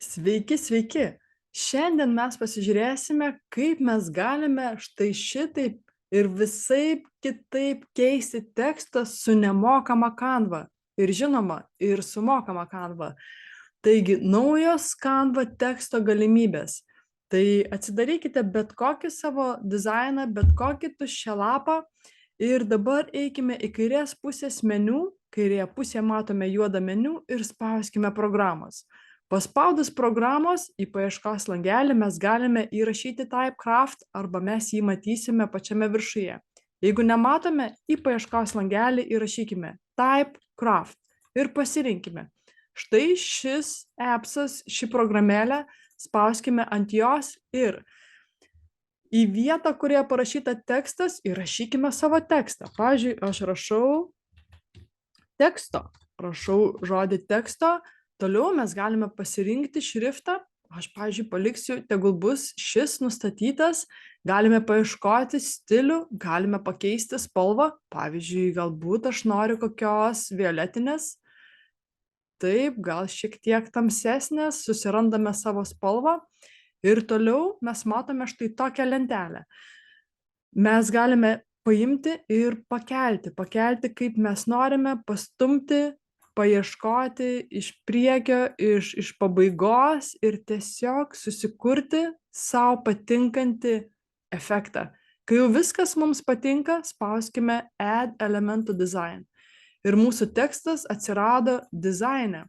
Sveiki, sveiki. Šiandien mes pasižiūrėsime, kaip mes galime štai šitaip ir visaip kitaip keisti tekstą su nemokama Canva. Ir žinoma, ir su mokama Canva. Taigi, naujos Canva teksto galimybės. Tai atsidarykite bet kokį savo dizainą, bet kokį tuščią lapą ir dabar eikime į kairės pusės meniu. Kairėje pusėje matome juodą meniu ir spauskime programos. Paspaudus programos į paieškos langelį mes galime įrašyti Typecraft arba mes jį matysime pačiame viršuje. Jeigu nematome, į paieškos langelį įrašykime Typecraft ir pasirinkime. Štai šis appsas, ši programėlė, spauskime ant jos ir į vietą, kurioje parašyta tekstas, įrašykime savo tekstą. Pavyzdžiui, aš rašau žodį teksto. Toliau mes galime pasirinkti šriftą. Aš, pavyzdžiui, paliksiu, tegul bus šis nustatytas. Galime paieškoti stilių, galime pakeisti spalvą. Pavyzdžiui, galbūt aš noriu kokios violetinės. Taip, gal šiek tiek tamsesnės, susirandame savo spalvą. Ir toliau mes matome štai tokią lentelę. Mes galime paimti ir pakelti kaip mes norime, pastumti, paieškoti iš priekio, iš pabaigos ir tiesiog susikurti sau patinkantį efektą. Kai jau viskas mums patinka, spauskime Add Element to Design. Ir mūsų tekstas atsirado dizaine.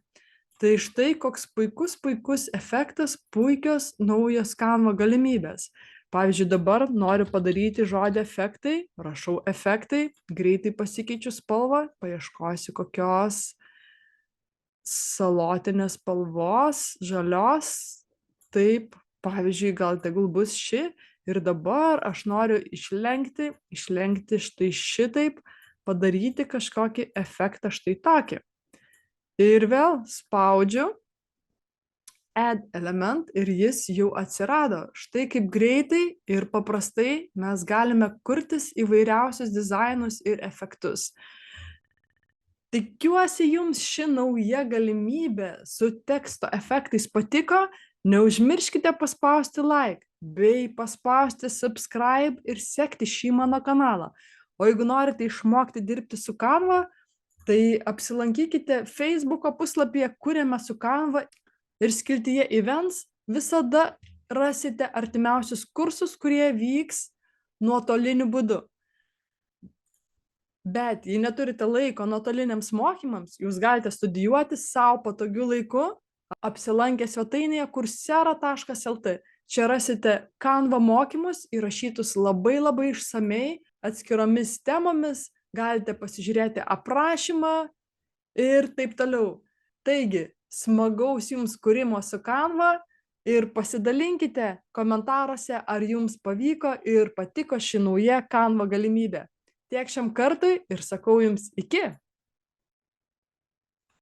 Tai štai koks puikus efektas, puikios naujos Canva galimybės. Pavyzdžiui, dabar noriu padaryti žodį efektai, rašau efektai, greitai pasikeičiu spalvą, paieškosiu kokios salotinės spalvos, žalios, taip, pavyzdžiui, gal tegul bus ši ir dabar aš noriu išlenkti štai šitaip, padaryti kažkokį efektą štai tokį. Ir vėl spaudžiu Add Element ir jis jau atsirado. Štai kaip greitai ir paprastai mes galime kurtis įvairiausius dizainus ir efektus. Tikiuosi jums ši nauja galimybė su teksto efektais patiko. Neužmirškite paspausti like bei paspausti subscribe ir sekti šį mano kanalą. O jeigu norite išmokti dirbti su Canva, tai apsilankykite Facebooko puslapyje Kuriame su Canva ir skiltyje Events visada rasite artimiausius kursus, kurie vyks nuotoliniu būdu. Bet jei neturite laiko nuotoliniams mokymams, jūs galite studijuoti savo patogiu laiku, apsilankę svetainėje coursera.lt. Čia rasite Canva mokymus įrašytus labai išsamiai, atskiromis temomis, galite pasižiūrėti aprašymą ir taip toliau. Taigi, smagaus jums kūrimo su Canva ir pasidalinkite komentaruose, ar jums pavyko ir patiko ši nauja Canva galimybė. Tiek šiam kartui ir sakau jums iki.